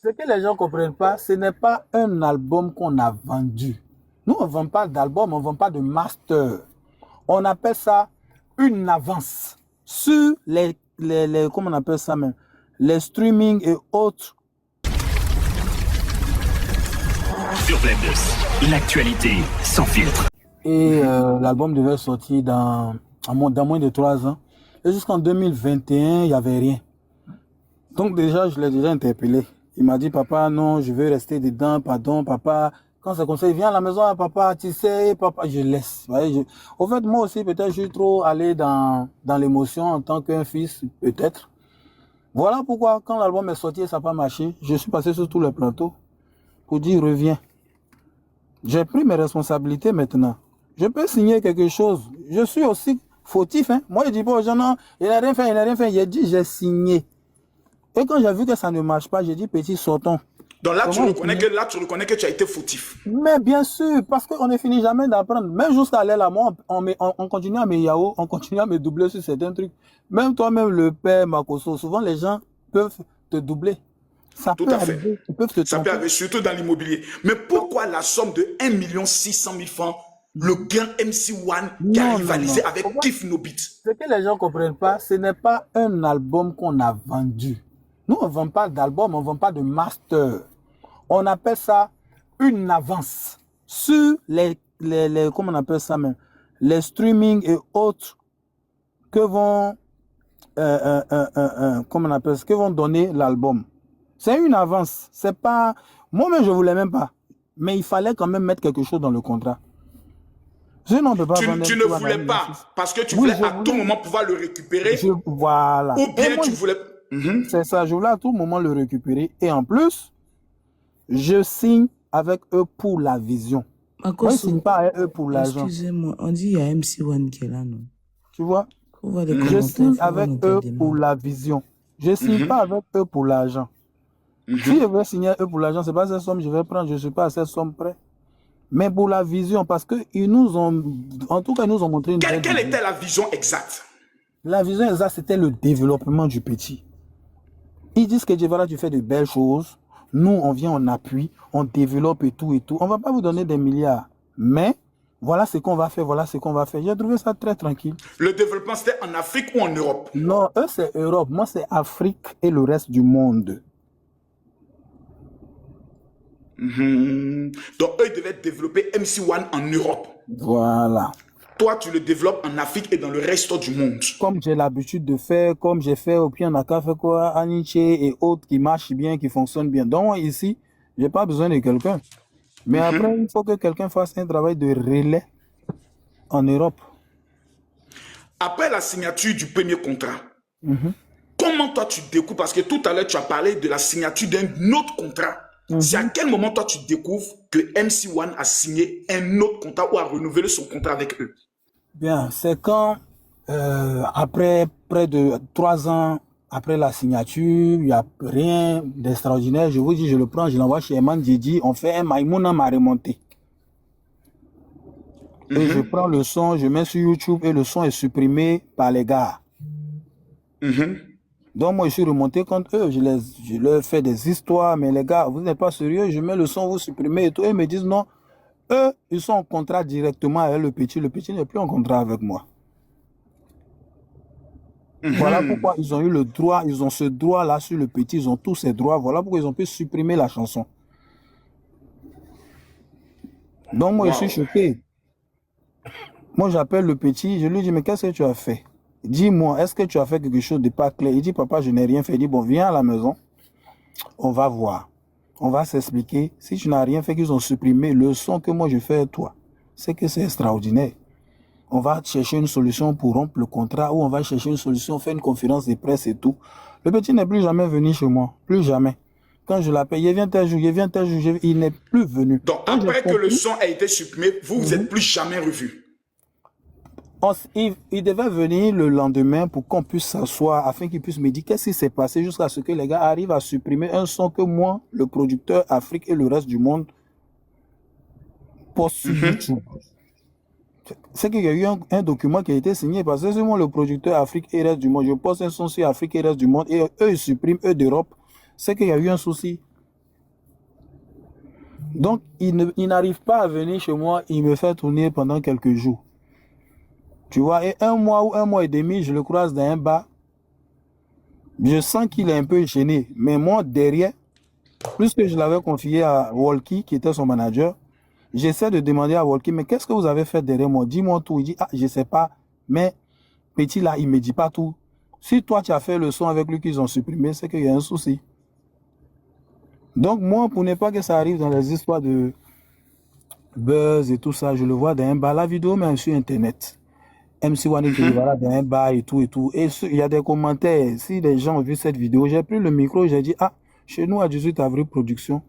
Ce que les gens ne comprennent pas, ce n'est pas un album qu'on a vendu. Nous, on ne vend pas d'album, on ne vend pas de master. On appelle ça une avance sur comment on appelle ça même, les streaming et autres. Sur Blend News, l'actualité sans filtre. Et l'album devait sortir dans moins de 3 ans. Et jusqu'en 2021, il n'y avait rien. Donc déjà, je l'ai déjà interpellé. Il m'a dit, papa, non, je veux rester dedans, pardon, papa. Quand c'est comme ça, il vient à la maison, papa, tu sais, papa, je laisse. Au fait, moi aussi, peut-être, je suis trop allé dans l'émotion en tant qu'un fils, peut-être. Voilà pourquoi, quand l'album est sorti et ça n'a pas marché, je suis passé sur tous les plateaux pour dire, reviens. J'ai pris mes responsabilités maintenant. Je peux signer quelque chose. Je suis aussi fautif. Hein. Moi, je dis pas aux gens, non, il n'a rien fait, il n'a rien fait. J'ai dit, j'ai signé. Et quand j'ai vu que ça ne marche pas, j'ai dit, petit, sortons. Donc là, tu reconnais que tu as été fautif. Mais bien sûr, parce qu'on ne finit jamais d'apprendre. Même jusqu'à aller là, moi, on continue à me yao, on continue à me doubler sur certains trucs. Même toi-même, le père Makoso, souvent les gens peuvent te doubler. Ça Tout peut à fait. arriver. Ils peuvent te ça peut arriver, surtout dans l'immobilier. Mais pourquoi la somme de 1 600 000 francs, le grand MC1 qui a rivalisé avec Kif Nobit? Ce que les gens ne comprennent pas, ce n'est pas un album qu'on a vendu. Nous, on ne vend pas d'album, on ne vend pas de master. On appelle ça une avance sur comment on appelle ça même, les streaming et autres que vont, comment on appelle ça, que vont donner l'album. C'est une avance. C'est pas, moi-même, je ne voulais même pas. Mais il fallait quand même mettre quelque chose dans le contrat. Sinon, on peut pas tu ne voulais pas parce que tu voulais à tout moment pouvoir le récupérer. Voilà. Ou bien tu voulais... C'est ça, je voulais à tout moment le récupérer. Et en plus, je signe avec eux pour la vision. Moi, je ne signe pas avec eux pour l'argent. Excusez-moi, on dit qu'il y a MC1 qui est là, non? Tu vois? Je signe avec eux pour la vision. Je ne signe pas avec eux pour l'argent. Si je veux signer eux pour l'argent, ce n'est pas cette somme que je vais prendre, je ne suis pas à cette somme près. Mais pour la vision, parce qu'ils nous ont, en tout cas, ils nous ont montré une Quelle était la vision exacte? La vision exacte, c'était le développement du petit. Ils disent que voilà, tu fais de belles choses. Nous, on vient en appui, on développe et tout et tout. On ne va pas vous donner des milliards. Mais voilà ce qu'on va faire, voilà ce qu'on va faire. J'ai trouvé ça très tranquille. Le développement, c'était en Afrique ou en Europe? Non, eux, c'est Europe. Moi, c'est Afrique et le reste du monde. Donc, eux, ils devaient développer MC1 en Europe. Voilà. Toi, tu le développes en Afrique et dans le reste du monde. Comme j'ai l'habitude de faire, comme j'ai fait au Pianaka, fait quoi, Aniche et autres qui marchent bien, qui fonctionnent bien. Donc, ici, je n'ai pas besoin de quelqu'un. Mais après, il faut que quelqu'un fasse un travail de relais en Europe. Après la signature du premier contrat, comment toi tu découvres? Parce que tout à l'heure, tu as parlé de la signature d'un autre contrat. C'est à quel moment toi tu découvres que MC1 a signé un autre contrat ou a renouvelé son contrat avec eux? Bien, c'est quand, après près de 3 ans après la signature, il n'y a rien d'extraordinaire. Je vous dis, je le prends, je l'envoie chez Eman Didi, on fait un Maïmouna m'a remonté. Et je prends le son, je mets sur YouTube et le son est supprimé par les gars. Donc moi je suis remonté contre eux, je leur fais des histoires, mais les gars, vous n'êtes pas sérieux, je mets le son, vous supprimez et tout. Et ils me disent non, eux, ils sont en contrat directement avec le petit n'est plus en contrat avec moi. Voilà pourquoi ils ont eu le droit, ils ont ce droit-là sur le petit, ils ont tous ces droits, voilà pourquoi ils ont pu supprimer la chanson. Donc moi je suis choqué. Moi j'appelle le petit, je lui dis mais qu'est-ce que tu as fait? Dis-moi, est-ce que tu as fait quelque chose de pas clair? Il dit papa je n'ai rien fait. Il dit bon viens à la maison, on va voir, on va s'expliquer. Si tu n'as rien fait, qu'ils ont supprimé le son que moi je fais à toi, c'est que c'est extraordinaire. On va chercher une solution pour rompre le contrat ou on va chercher une solution, faire une conférence de presse et tout. Le petit n'est plus jamais venu chez moi, plus jamais. Quand je l'appelle, il vient tel jour, il vient tel jour, il n'est plus venu. Donc après que le son a été supprimé, vous n'êtes plus jamais revus? Il devait venir le lendemain pour qu'on puisse s'asseoir afin qu'il puisse me dire qu'est-ce qui s'est passé jusqu'à ce que les gars arrivent à supprimer un son que moi, le producteur Afrique et le reste du monde poste sur YouTube. C'est qu'il y a eu un document qui a été signé parce que c'est moi le producteur Afrique et reste du monde. Je poste un son sur Afrique et reste du monde et eux ils suppriment, eux d'Europe. C'est qu'il y a eu un souci. Donc, il n'arrive pas à venir chez moi, il me fait tourner pendant quelques jours. Tu vois, et un mois ou un mois et demi, je le croise dans un bar. Je sens qu'il est un peu gêné. Mais moi, derrière, plus que je l'avais confié à Walkie, qui était son manager, j'essaie de demander à Walkie, mais qu'est-ce que vous avez fait derrière moi? Dis-moi tout. Il dit, ah, je ne sais pas. Mais petit là, il ne me dit pas tout. Si toi, tu as fait le son avec lui qu'ils ont supprimé, c'est qu'il y a un souci. Donc moi, pour ne pas que ça arrive dans les histoires de buzz et tout ça, je le vois dans un bar. La vidéo même sur Internet. MC1 qui va là dans un bar et tout et tout. Et il y a des commentaires. Si les gens ont vu cette vidéo, j'ai pris le micro, j'ai dit, ah, chez nous à 18 avril production,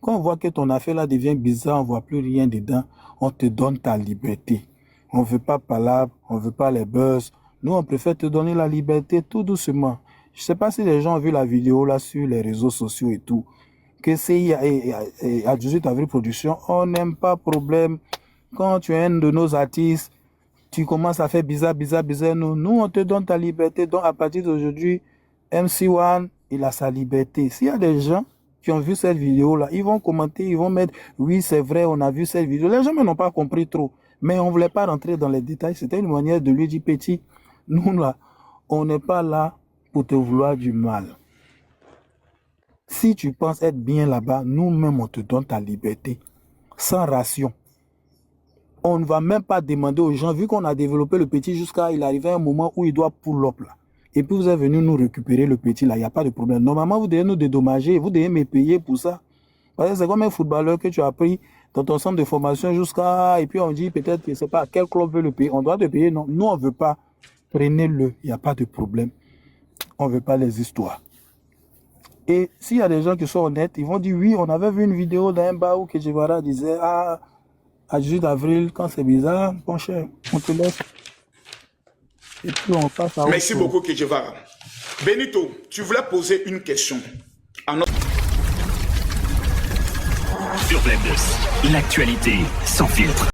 quand on voit que ton affaire là devient bizarre, on ne voit plus rien dedans, on te donne ta liberté. On ne veut pas palabre, on ne veut pas les buzz. Nous, on préfère te donner la liberté tout doucement. Je ne sais pas si les gens ont vu la vidéo là sur les réseaux sociaux et tout. Que c'est à 18 avril production, on n'aime pas problème. Quand tu es un de nos artistes, tu commences à faire bizarre. Nous, on te donne ta liberté. Donc, à partir d'aujourd'hui, MC1, il a sa liberté. S'il y a des gens qui ont vu cette vidéo-là, ils vont commenter, ils vont mettre, oui, c'est vrai, on a vu cette vidéo. Les gens n'ont pas compris trop. Mais on ne voulait pas rentrer dans les détails. C'était une manière de lui dire, petit, nous, là, on n'est pas là pour te vouloir du mal. Si tu penses être bien là-bas, nous-mêmes, on te donne ta liberté, sans ration. On ne va même pas demander aux gens, vu qu'on a développé le petit jusqu'à, il arrivait un moment où il doit pull up là. Et puis vous êtes venu nous récupérer le petit là, il n'y a pas de problème. Normalement, vous devez nous dédommager, vous devez me payer pour ça. Parce que c'est comme un footballeur que tu as pris dans ton centre de formation jusqu'à, et puis on dit peut-être, je ne sais pas, quel club veut le payer. On doit te payer, non. Nous, on ne veut pas. Prenez-le, il n'y a pas de problème. On ne veut pas les histoires. Et s'il y a des gens qui sont honnêtes, ils vont dire oui, on avait vu une vidéo d'un bar où Kejivara disait ah, à 18 avril, quand c'est bizarre, bon cher, on te laisse. Et puis on passe à autre Merci chose. beaucoup, Kejivara. Benito, tu voulais poser une question à notre... Sur Blend Plus, l'actualité sans filtre.